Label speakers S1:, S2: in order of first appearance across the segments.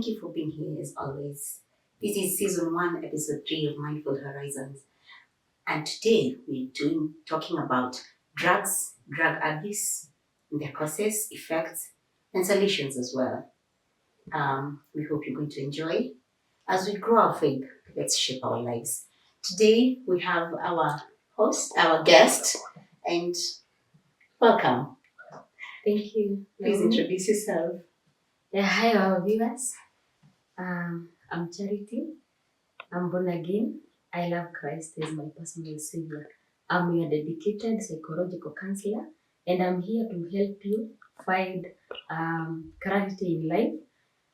S1: thank you for being here as always. This is season 1, episode 3 of Mindful Horizons. And today we're talking about drugs, drug abuse, their causes, effects, and solutions as well. We hope you're going to enjoy. As we grow our faith, let's shape our lives. Today we have our host, our guest, and welcome.
S2: Thank you.
S1: Please introduce yourself.
S2: Yeah, hi, our viewers. I'm Charity. I'm born again. I love Christ as my personal savior. I'm your dedicated psychological counselor, and I'm here to help you find clarity in life.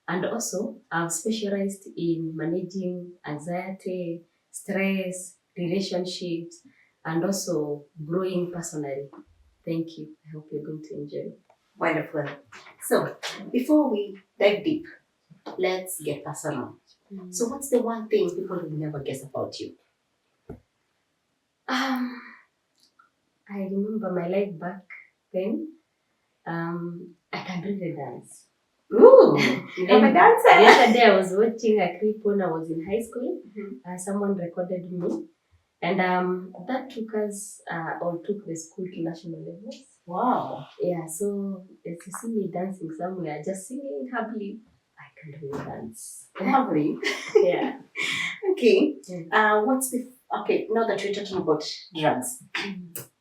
S2: And also, I've specialized in managing anxiety, stress, relationships, and also growing personally. Thank you. I hope you're going to enjoy.
S1: Wonderful. So, before we dive deep, let's get personal. So, what's the one thing people will never guess about you?
S2: Um, I remember my life back then. I can really dance.
S1: Ooh, you have a dancer.
S2: The other day I was watching a clip when I was in high school.
S1: Mm-hmm.
S2: Someone recorded me, and that took us or took the school to national levels.
S1: Wow.
S2: Yeah, so if you see me dancing somewhere, just singing happily, I can really dance.
S1: Lovely.
S2: Yeah.
S1: Okay.
S2: Mm.
S1: Okay, now that we're talking about drugs,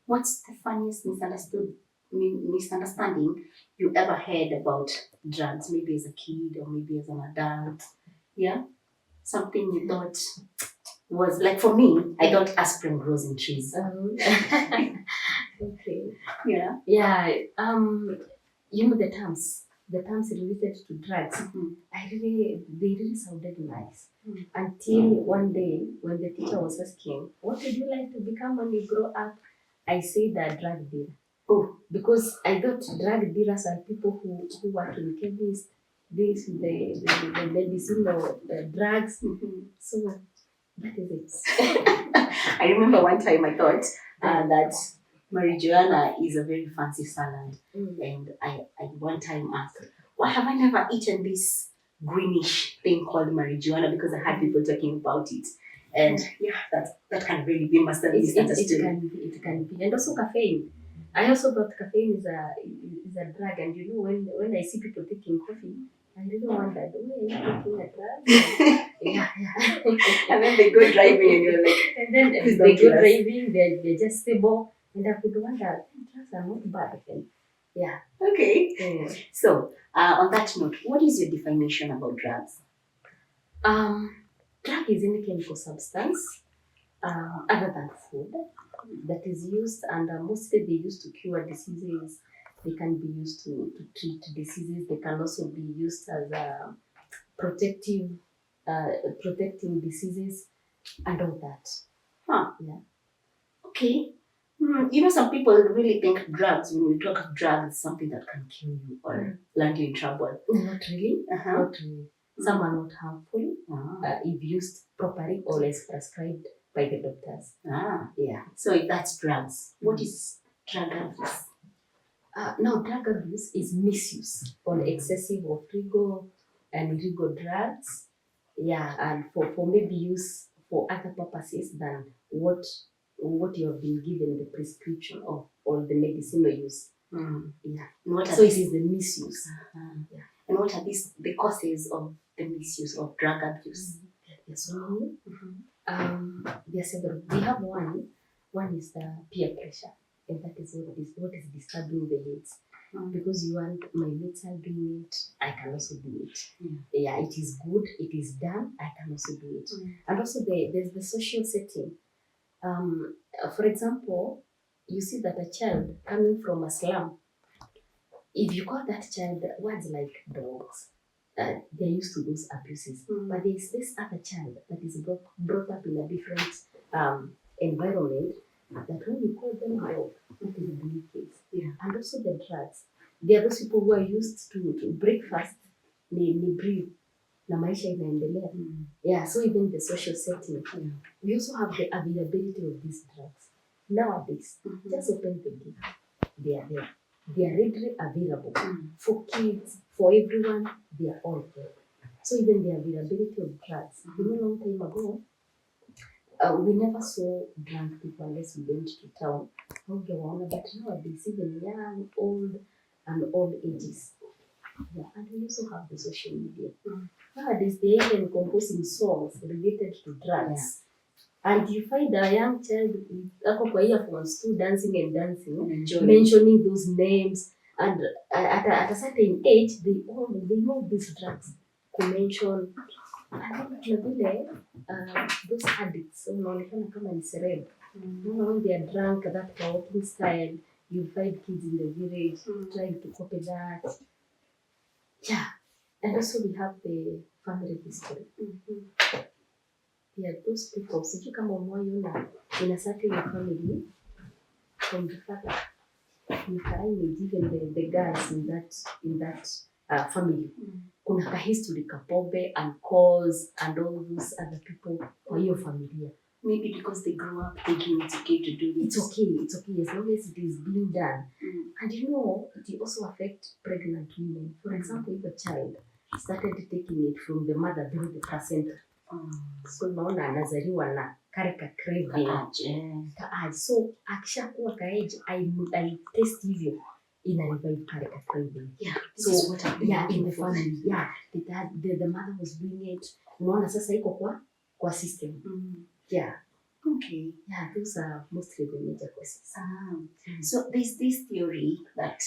S1: what's the funniest misunderstanding you ever heard about drugs? Maybe as a kid or maybe as an adult. Yeah? Something you thought was like, for me, I thought aspirin grows in trees.
S2: Okay.
S1: Yeah.
S2: Yeah. You know the terms related to drugs.
S1: Mm-hmm.
S2: They really sounded nice.
S1: Mm-hmm.
S2: Until one day when the teacher was asking, "What would you like to become when you grow up?" I said that drug dealer.
S1: Oh.
S2: Because I thought drug dealers are people who work in chemists, the medicinal drugs.
S1: Mm-hmm.
S2: So that is it.
S1: I remember one time I thought that marijuana is a very fancy salad. And I one time asked, why have I never eaten this greenish thing called marijuana? Because I had people talking about it. And yeah, that can really be misunderstood.
S2: It can be. And also caffeine. I also thought caffeine is a drug. And you know, when I see people taking coffee, I really wondered, why are you taking a drug? Yeah.
S1: And then they go driving and you're like,
S2: and then they go driving, they're just stable. And I could wonder, drugs are not bad. And yeah.
S1: Okay. So, on that note, what is your definition about drugs?
S2: Drug is any chemical substance other than food that is used, and mostly they used to cure diseases. They can be used to treat diseases. They can also be used as protecting diseases and all that.
S1: Huh.
S2: Yeah.
S1: Okay. You know, some people really think drugs, when we talk of drugs, something that can kill you or land you in trouble.
S2: Not really.
S1: Uh-huh.
S2: Not really. Some are not harmful if used properly or as prescribed by the doctors.
S1: Yeah. So if that's drugs, what is drug abuse?
S2: No, drug abuse is misuse or excessive of legal and illegal drugs. Yeah, and for maybe use for other purposes than what you have been given the prescription of or the medicinal use. Yeah. So it is the misuse.
S1: Yeah. And what are the causes of the misuse of drug abuse?
S2: There's so many. There are several. We have one. One is the peer pressure, and that is what is disturbing the youth. Because you want my mates are doing it, I can also do it. Yeah, it is good, it is done, I can also do it. And also there's the social setting. For example, you see that a child coming from a slum, if you call that child words like dogs, they're used to those abuses. But there's this other child that is brought up in a different environment, that when you call them dog, that is a big case. Yeah. And also the drugs. There are those people who are used to breakfast, ni breathe, na maisha inaendelea. Yeah, so even the social setting. We also have the availability of these drugs. Nowadays, just open the gift. They are there. They are readily available for kids, for everyone. They are all there. So even the availability of drugs. You know, long time ago, we never saw drunk people unless we went to town. Haujawaona, but nowadays even young, old, and all ages. Yeah, and we also have the social media. Nowadays they are even composing songs related to drugs. And you find a young child ako kwa earphones too dancing and dancing, mentioning those names. And at a certain age, they know these drugs to mention. And then vile those addicts unaonekana kama ni celeb. When they are drunk, that walking style, you find kids in the village trying to copy that. Yeah. And also we have the family history. Yeah, those people, sijui kama umewaiona in a certain family from the father, you find even the girls in that family. Kuna ka history ka pombe and cause and all those other people kwa hiyo familia.
S1: Maybe because they grew up thinking it's okay to do it.
S2: It's okay as long as it is being done. And you know, it also affect pregnant women. For example, if a child started taking it from the mother through the placenta. So naona anazaliwa na kare ka craving. So akishakuwa ka age, I test hivyo ina revive kare ka craving.
S1: Yeah,
S2: so
S1: this is what I've been
S2: in the
S1: for.
S2: family. Yeah, the mother was doing it. Unaona sasa iko kwa system. Yeah.
S1: Okay.
S2: Yeah, those are mostly the major causes.
S1: So there's this theory that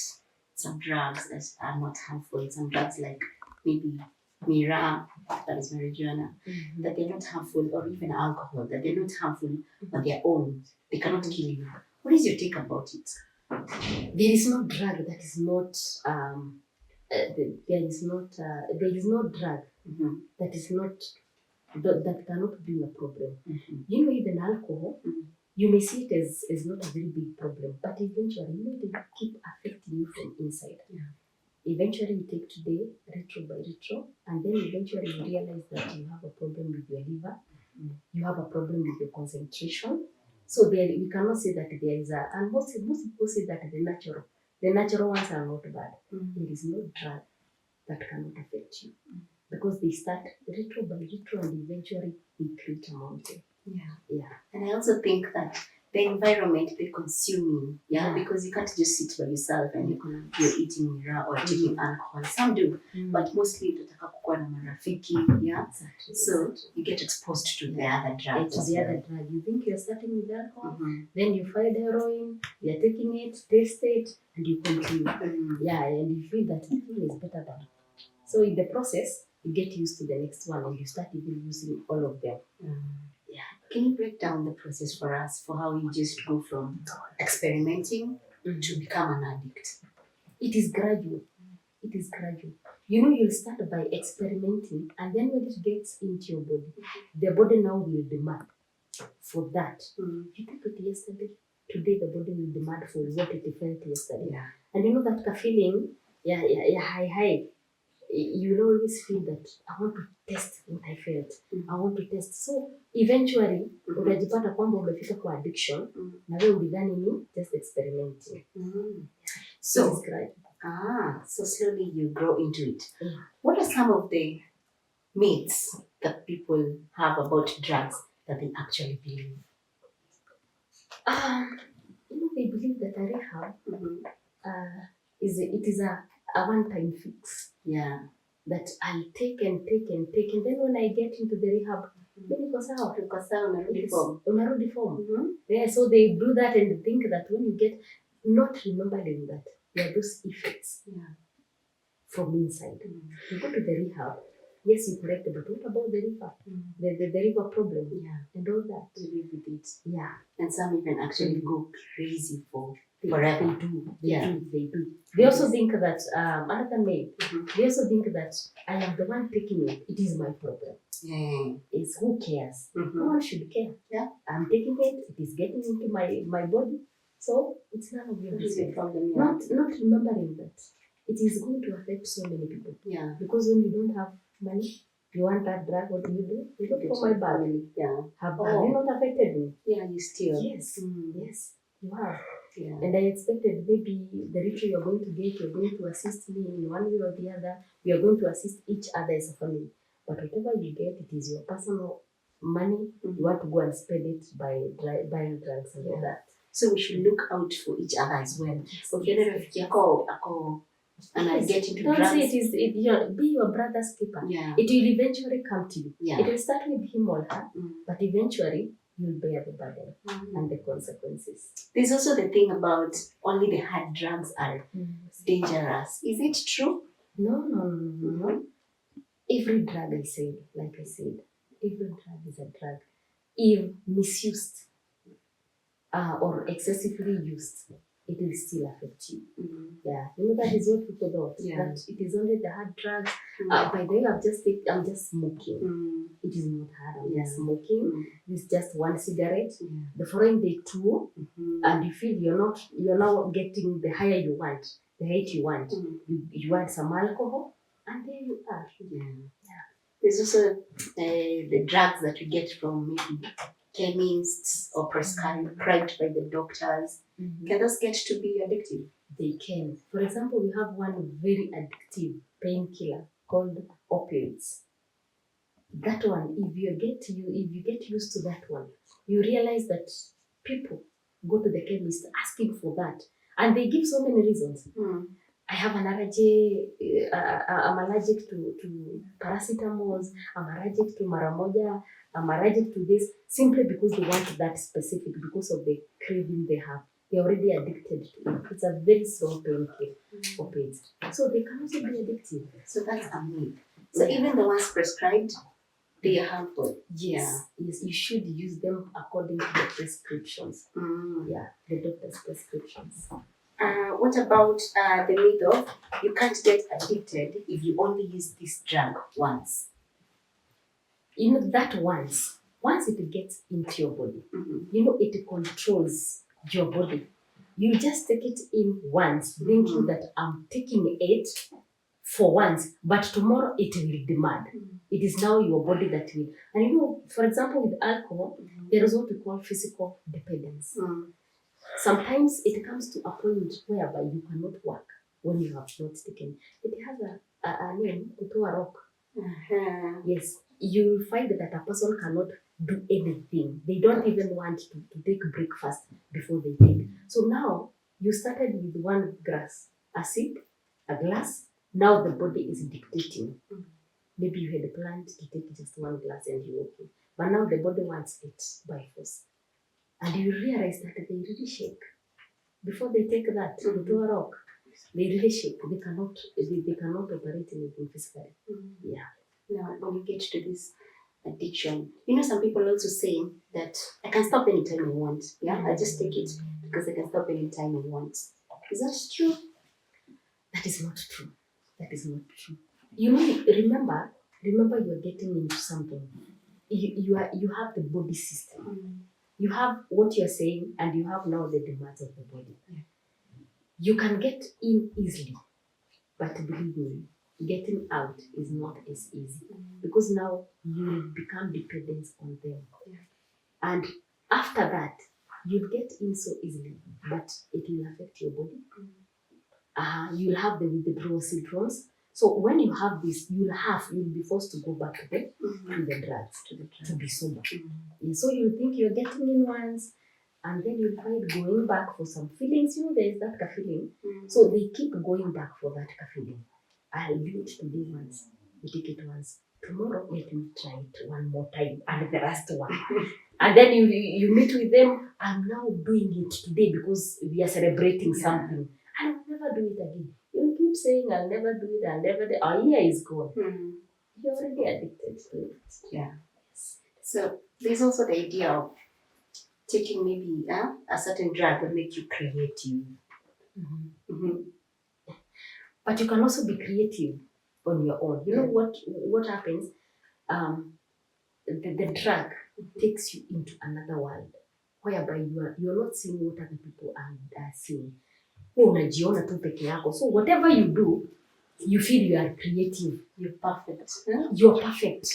S1: some drugs that are not harmful, some drugs like maybe Mira, that is marijuana, that they're not harmful, or even alcohol, that they're not harmful on their own. They cannot kill you. What is your take about it?
S2: There is no drug that is not there is no drug that is not that cannot bring a problem. You know, even alcohol, you may see it as not a very big problem, but eventually, you know, they keep affecting you from inside. Eventually, you take today, retro by retro, and then eventually you realize that you have a problem with your liver, you have a problem with your concentration. So there, we cannot say that there is and most people say that the natural ones are not bad. There is no drug that cannot affect you because they start retro by retro and eventually they create a mountain. Yeah.
S1: And I also think that the environment they consume in, because you can't just sit by yourself and you're eating Mira or taking alcohol. Some do, but mostly tutataka kukuwa na marafiki,
S2: Exactly.
S1: So you get exposed to the other drugs.
S2: To the other drug. You think you're starting with alcohol, then you find heroin, you're taking it, taste it, and you continue. Yeah, and you feel that this one is better than. So in the process, you get used to the next one and you start even using all of them.
S1: Can you break down the process for us for how you just go from experimenting to become an addict?
S2: It is gradual. You know, you'll start by experimenting, and then when it gets into your body, the body now will demand for that. You took it yesterday, today the body will demand for what it felt yesterday. And you know that feeling, high. You'll always feel that I want to test what I felt. I want to test. So eventually, unajipata kwamba umefika kwa addiction, na wewe ulidhani ni just experimenting.
S1: So so slowly you grow into it. What are some of the myths that people have about drugs that they actually believe?
S2: You know, they believe that a rehab is a one-time fix. That I'll take and then when I get into the rehab, unarudi form. So they do that and think that when you get, not remembering that there are those effects from inside. You go to the rehab, yes, you correct, but what about the river? The river problem and all that.
S1: You live with it. And some even actually go crazy for
S2: forever. They do. They also think that another name. They also think that I am the one taking it. It is my problem. It's who cares? No one should care. I'm taking it. It is getting into my body. So it's none of your business. Not remembering that it is going to affect so many people. Because when you don't have money, you want that drug, what do? You look for my bag. Have you not affected me?
S1: You still.
S2: Yes. Yes, you have. And I expected maybe the richer you're going to get, you're going to assist me in one way or the other. We are going to assist each other as a family. but whatever you get, it is your personal money. You want to go and spend it by buying drugs and all that.
S1: So we should look out for each other as well. Ukiona rafiki yako and get into
S2: Don't
S1: drugs.
S2: say it is be your brother's keeper.
S1: Yeah.
S2: It will eventually come to you.
S1: Yeah.
S2: It will start with him or her, but eventually you'll bear the burden and the consequences.
S1: There's also the thing about only the hard drugs are dangerous. Is it true?
S2: No. Every drug, like I said, every drug is a drug. If misused or excessively used, it will still affect you. Yeah, that is what people don't. That it is only the hard drugs. By the way, I'm just smoking. It is not hard. I'm just smoking. It's just one cigarette. The following day two, and you feel you're not getting the higher you want, the height you want. You want some alcohol, and there you are.
S1: There's also the drugs that we get from maybe chemists or prescribed by the doctors. Can those get to be addictive?
S2: They can. For example, we have one very addictive painkiller called opioids. That one, if you get used to that one, you realize that people go to the chemist asking for that, and they give so many reasons. I have an allergy. I'm allergic to paracetamol. I'm allergic to maramoja. I'm allergic to this, simply because they want that specific, because of the craving they have. They're already addicted to it. It's a very strong painkiller, opioids. So they can also be addictive.
S1: So that's a myth. So even the ones prescribed, they are harmful.
S2: Yes, you should use them according to the prescriptions. Yeah, the doctor's prescriptions.
S1: What about the myth of you can't get addicted if you only use this drug once?
S2: That once it gets into your body, it controls your body. You just take it in once, thinking that I'm taking it for once, but tomorrow it will demand. It is now your body that will. And for example, with alcohol, there is what we call physical dependence. Sometimes it comes to a point whereby you cannot work when you have not taken. It has a name, kutoa rock. Yes, you will find that a person cannot do anything. They don't even want to take breakfast before they take. So now you started with one glass, a sip, a glass. Now the body is dictating. Maybe you had planned to take just one glass and you're okay. But now the body wants it by force. And you realize that they really shake. Before they take that to a rock, they really shake. They cannot operate anything physically. Yeah.
S1: Now, when you get to this addiction, some people also say that I can stop anytime I want. Yeah, I just take it because I can stop anytime I want. Is that true?
S2: That is not true. That is not true. Remember you are getting into something. You have the body system. You have what you are saying, and you have now the demands of the body. You can get in easily, but believe me, getting out is not as easy, because now you will become dependent on them. And after that, you'll get in so easily, but it will affect your body. You'll have the withdrawal syndromes. So when you have this, you'll be forced to go back to the drugs to be sober. So you think you're getting in once, and then you'll find going back for some feelings. There's that feeling. So they keep going back for that feeling. I'll do it today once. You take it once. Tomorrow, let me try it one more time, and the last one. And then you meet with them. I'm now doing it today because we are celebrating something. I will never do it again. You keep saying, I'll never do it, I'll never do it. Our year is gone. You're already addicted to it.
S1: Yeah. So there's also the idea of taking maybe a certain drug will make you creative.
S2: But you can also be creative on your own. You know what happens? The drug takes you into another world, whereby you're not seeing what other people are seeing. Unajiona tu peke yako. So whatever you do, you feel you are creative.
S1: You're perfect.
S2: You're perfect.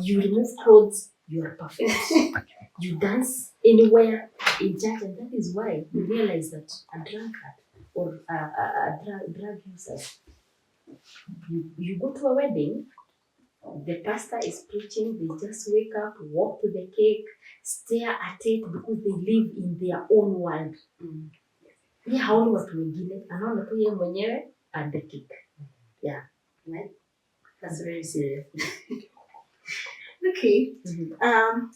S2: You remove clothes, you are perfect. You dance anywhere in church, and that is why you realize that a drunkard or a drug user, you go to a wedding The pastor is preaching, they just wake up, walk to the cake, stare at it because they live in their own world. Ye haoni watu wengine, anaona tu yeye mwenyewe and the cake. Yeah.
S1: Right? That's very serious. Okay.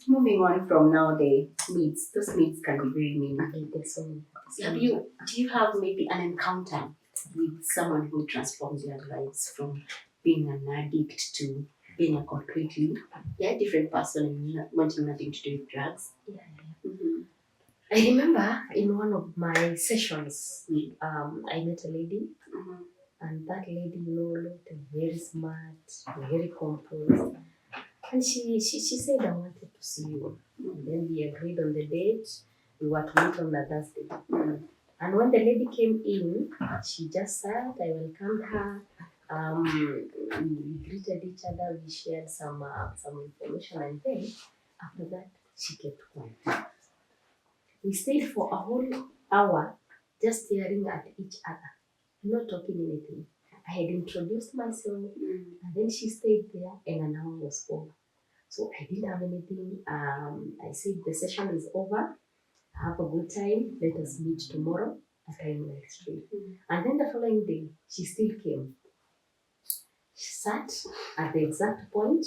S1: Moving on from now, the meets. Those meets can be very meaningful. Do you have maybe an encounter with someone who transformed their lives from being an addict to being a completely different person and wanting nothing to do with drugs?
S2: Yeah. I remember in one of my sessions, I met a lady, and that lady, looked very smart, very composed. And she said, I wanted to see you. And then we agreed on the date. We were to meet on the Thursday. And when the lady came in, she just sat, I welcomed her. We greeted each other, we shared some information, and then after that, she kept quiet. We stayed for a whole hour just staring at each other, not talking anything. I had introduced myself, and then she stayed there, and an hour was over. So I didn't have anything. I said the session is over. Have a good time. Let us meet tomorrow at time like street. And then the following day, she still came. She sat at the exact point,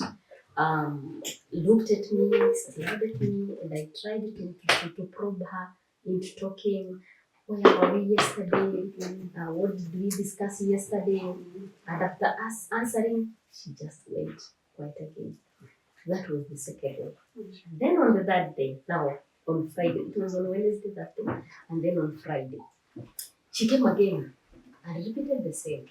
S2: looked at me, stared at me, and I tried to probe her into talking. Where were we yesterday? What did we discuss yesterday? And after us answering, she just went quiet again. That was the second day. Then on the third day, now on Friday, it was on Wednesday that day, and then on Friday, she came again and repeated the same,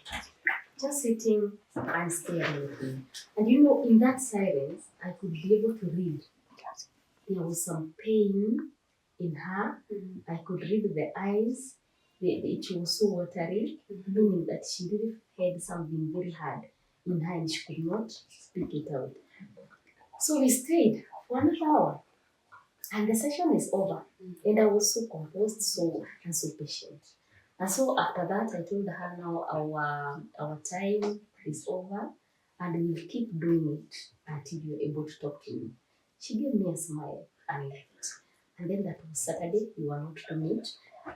S2: just sitting and staring at me. And in that silence, I could be able to read. There was some pain in her. I could read the eyes. It was so watery, meaning that she really had something very hard in her and she could not speak it out. So we stayed for another hour, and the session is over. And I was so composed, so patient. And so after that, I told her now our time is over, and we'll keep doing it until you're able to talk to me. She gave me a smile and left. And then that was Saturday, we were not to meet.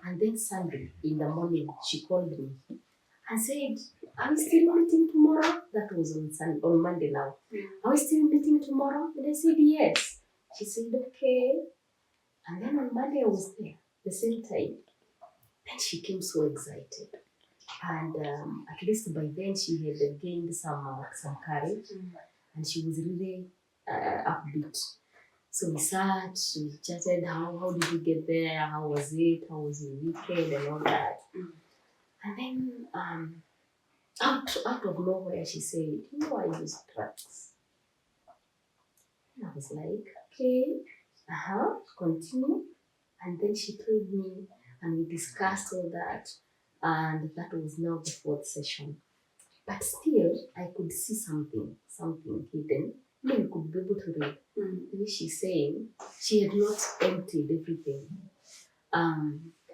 S2: And then Sunday in the morning, she called me and said, "Are we still meeting tomorrow?" That was on Monday now. "Are we still meeting tomorrow?" And I said, "Yes." She said, "Okay." And then on Monday I was there, the same time. Then she came so excited. And at least by then she had gained some courage, and she was really upbeat. So we sat, we chatted, how did you get there? How was it? How was your weekend and all that? And then out of nowhere, she said, "I use drugs." And I was like, "Okay, continue." And then she told me, and we discussed all that, and that was now the fourth session. But still, I could see something hidden. You could be able to read. Maybe she's saying she had not emptied everything.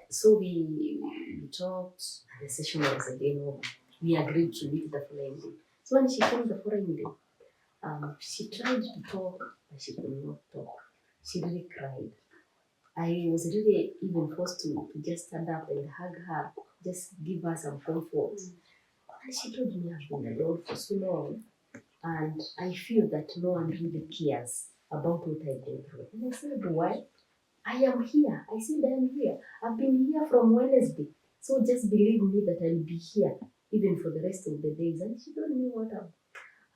S2: So we talked, and the session was again over. We agreed to meet the following day. So when she came the following day, she tried to talk, but she could not talk. She really cried. I was really even forced to just stand up and hug her, just give her some comfort. And she told me, "I've been alone for so long, and I feel that no one really cares about what I go through." And I said, "Why? I am here." I said, "I am here. I've been here from Wednesday. So just believe me that I'll be here even for the rest of the days." And she told me what I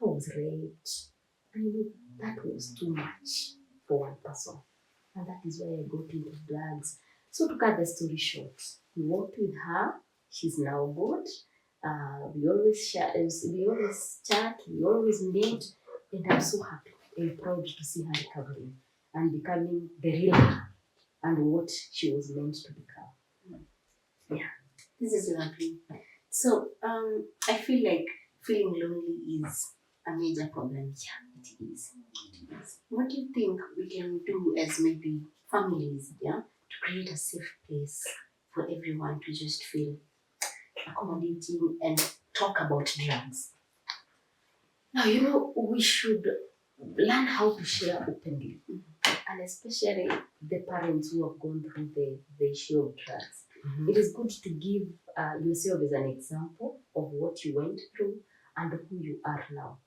S2: was raped. And that was too much for one person. And that is why I got into drugs. So to cut the story short, we worked with her. She's now good. We always share, we always chat, we always meet, and I'm so happy and proud to see her recovering and becoming the real her and what she was meant to become. Yeah.
S1: This is lovely. So I feel like feeling lonely is a major problem. Yeah, it is. What do you think we can do as maybe families, to create a safe place for everyone to just feel accommodating and talk about drugs?
S2: Now, we should learn how to share openly, and especially the parents who have gone through the issue of drugs. It is good to give yourself as an example of what you went through and who you are now,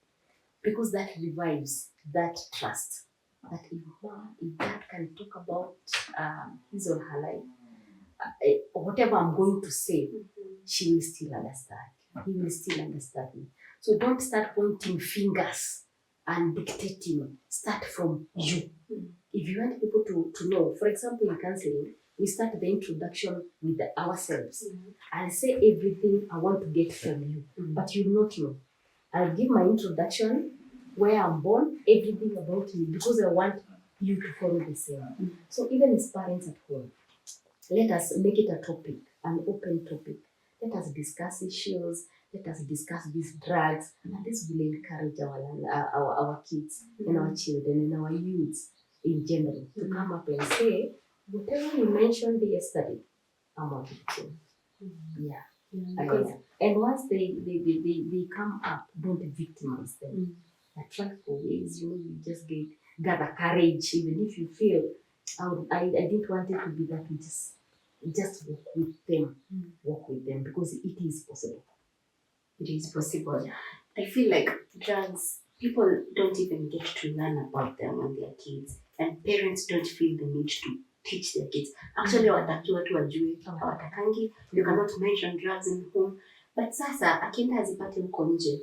S2: because that revives that trust. That if dad can talk about his or her life, whatever I'm going to say, she will still understand. He will still understand me. So don't start pointing fingers and dictating. Start from you. If you want people to know, for example, in counseling, we start the introduction with ourselves. I'll say everything I want to get from you, but you will not know. I'll give my introduction, where I'm born, everything about me, because I want you to follow the same. So even as parents at home, let us make it a topic, an open topic. Let us discuss issues. Let us discuss these drugs, and this will encourage our kids and our children and our youths in general to come up and say, whatever you mentioned yesterday, I'm a victim. Yeah. Because, and once they come up, don't victimize them. Try for ways, you just gather courage, even if you feel, I didn't want it to be that, we just walk with them, because it is possible.
S1: It is possible. I feel like drugs, people don't even get to learn about them when they're kids, and parents don't feel the need to teach their kids. Actually, wataki watu wajue, hawatakangi, you cannot mention drugs in home. But sasa, akienda azipate huko nje.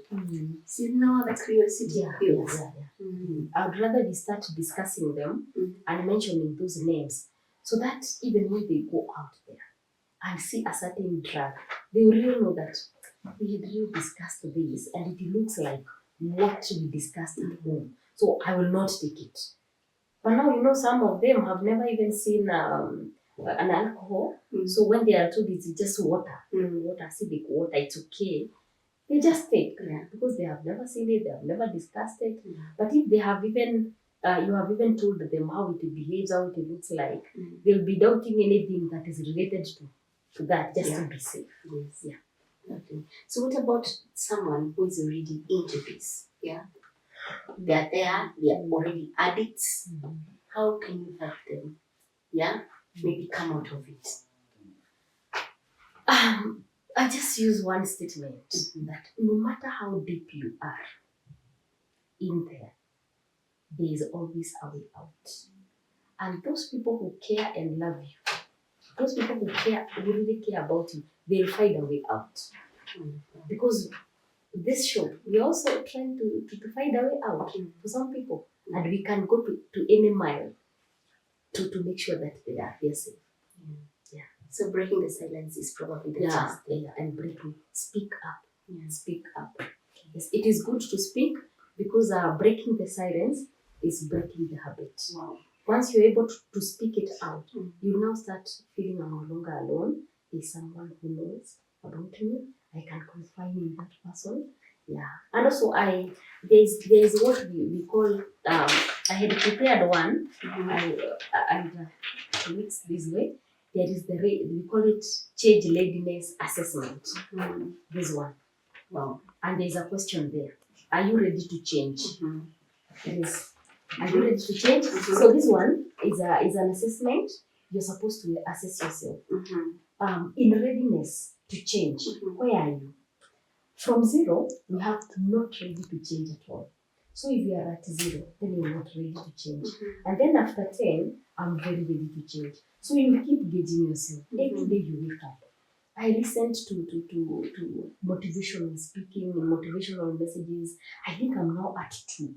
S1: See, now that curiosity builds.
S2: I'd rather we start discussing them and mentioning those names, so that even when they go out there and see a certain drug, they will really know that we had really discussed this and it looks like what we discussed at home. So I will not take it. But now, some of them have never even seen an alcohol. So when they are told it's just water, water, acidic water, it's okay, they just take, because they have never seen it, they have never discussed it. But if they have even, you have even told them how it behaves, how it looks like, they'll be doubting anything that is related to that, just to be safe.
S1: Yes. Yeah. Okay. So what about someone who is already into this? Yeah. They're there, they're already addicts. How can you help them? Yeah. Maybe come out of it.
S2: I just use one statement that no matter how deep you are in there is always a way out. And those people who care and love you, those people who really care about you, they'll find a way out. Because this show, we're also trying to find a way out for some people. And we can go to any mile to make sure that they're safe.
S1: So breaking the silence is probably the best thing.
S2: And speak up. Speak up. Yes, it is good to speak, because breaking the silence is breaking the habit.
S1: Wow.
S2: Once you're able to speak it out, you now start feeling I'm no longer alone. There's someone who knows about me. I can confide in that person. Yeah. And also there's what we call, I had prepared one, and mix this way. There is we call it change readiness assessment. This one.
S1: Wow.
S2: And there's a question there. Are you ready to change? Yes. Are you ready to change? So this one is an assessment. You're supposed to assess yourself. In readiness to change, where are you? From 0, you have to not ready to change at all. So if you are at 0, then you're not ready to change. And then after 10, I'm very ready to change. So you keep gauging yourself. Every day you wake up. I listened to motivational speaking, motivational messages. I think I'm now at 2.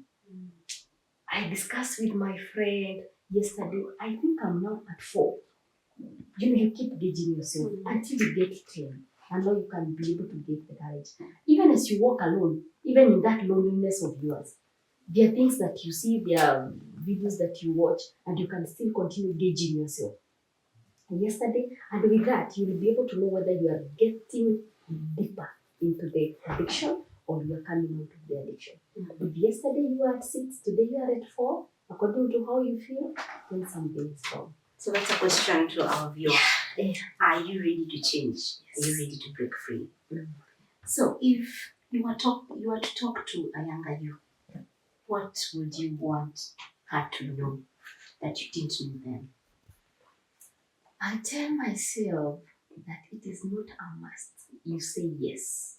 S2: I discussed with my friend yesterday. I think I'm now at 4. You keep gauging yourself until you get to 10. And now you can be able to get the courage. Even as you walk alone, even in that loneliness of yours, there are things that you see, there are videos that you watch, and you can still continue gauging yourself. Yesterday, and with that, you will be able to know whether you are getting deeper into the addiction or you are coming out of the addiction. If yesterday you were at 6, today you are at 4, according to how you feel, then something is wrong.
S1: So that's a question to our viewer. Are you ready to change? Are you ready to break free? So if You are to talk to a younger you. What would you want her to know that you didn't know then?
S2: I tell myself that it is not a must. You say yes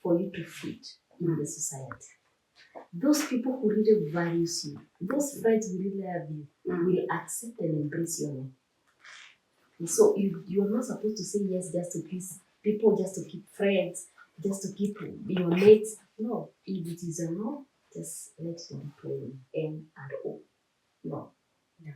S2: for you to fit in the society. Those people who really values you, those friends who really love you, will accept and embrace your name. So you are not supposed to say yes just to please people, just to keep friends, just to keep your mates. No, if it is a no, just let it be plain N and O. No.
S1: Yeah.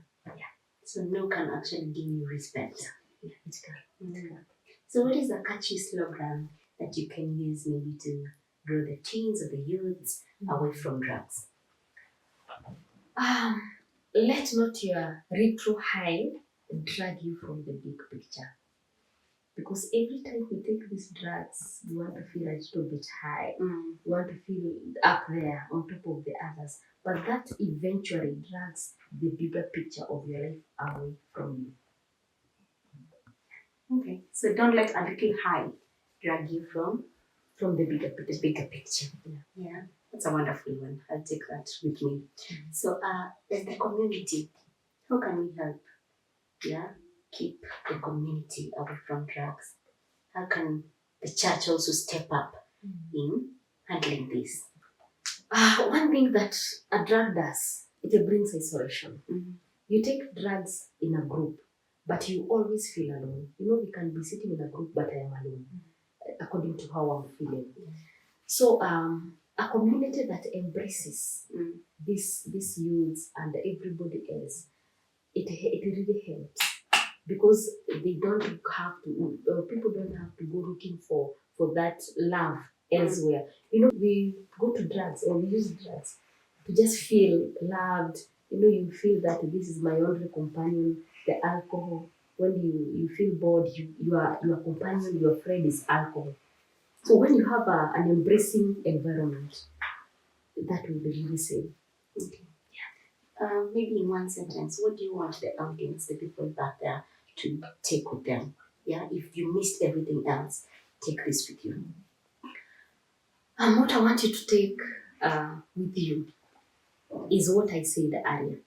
S1: So no can actually give you respect.
S2: Yeah, it can. It can.
S1: So what is a catchy slogan that you can use maybe to draw the teens or the youths away from drugs?
S2: Um, let not your retro high drag you from the big picture. Because every time we take these drugs, we want to feel a little bit high. We want to feel up there on top of the others. But that eventually drags the bigger picture of your life away from
S1: Okay. So don't let a little high drag you
S2: the bigger
S1: the
S2: picture.
S1: bigger picture. Yeah. That's a wonderful one. I'll take that with me. So as the community, how can we help? Yeah. Keep the community away from drugs. How can the church also step up in handling this?
S2: One thing that a drug does, it brings isolation.
S1: Mm.
S2: You take drugs in a group, but you always feel alone. You know, we can be sitting in a group, but I am alone, according to how I'm feeling. So, a community that embraces these youths and everybody else, it really helps because they don't have to, people don't have to go looking for that love elsewhere. You know, we go to drugs or we use drugs to just feel loved. You know, you feel that this is my only companion, the alcohol. When you feel bored, your companion, your friend is alcohol. So when you have an embracing environment, that will be really safe.
S1: Okay. Maybe in one sentence, what do you want the audience, the people back there, to take with them? Yeah, if you missed everything else, take this with you.
S2: What I want you to take with you is what I said earlier,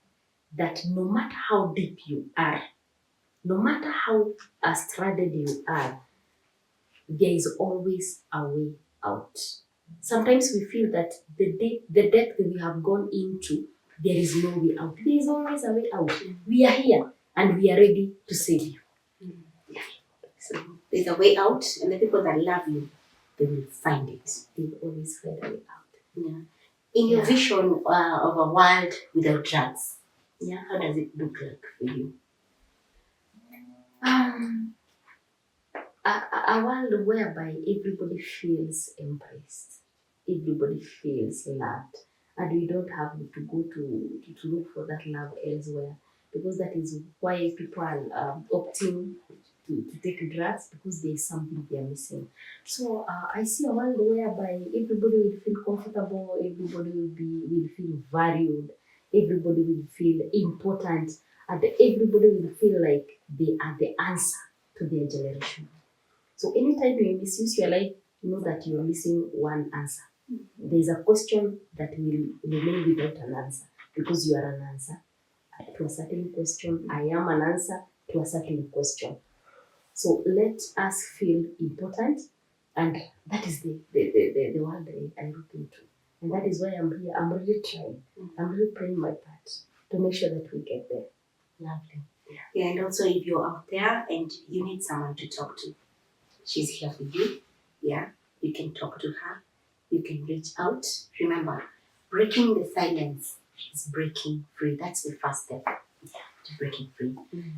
S2: that no matter how deep you are, no matter how stranded you are, there is always a way out. Sometimes we feel that the depth we have gone into, there is no way out. There is always a way out. We are here and we are ready to save you.
S1: So there's a way out, and the people that love you, they will find it.
S2: They will always find a way out.
S1: Yeah. In your vision of a world without drugs, yeah, how does it look like for you?
S2: Um, a world whereby everybody feels embraced, everybody feels loved, and we don't have to go to look for that love elsewhere, because that is why people are opting to take drugs, because there is something they are missing. So I see a world whereby everybody will feel comfortable, everybody will feel valued, everybody will feel important, and everybody will feel like they are the answer to their generation. So anytime you misuse your life, know that you're missing one answer. There's a question that will remain without an answer, because you are an answer to a certain question. I am an answer to a certain question. So let us feel important, and that is the world I look into. And that is why I'm here. I'm really trying. I'm really playing my part to make sure that we get there.
S1: Lovely. Yeah, and also if you're out there and you need someone to talk to, she's here for you. Yeah, you can talk to her. You can reach out. Remember, breaking the silence is breaking free. That's the first step to breaking free.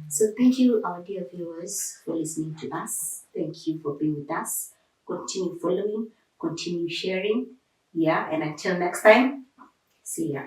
S1: So thank you, our dear viewers, for listening to us. Thank you for being with us. Continue following, continue sharing. Yeah, and until next time, see ya.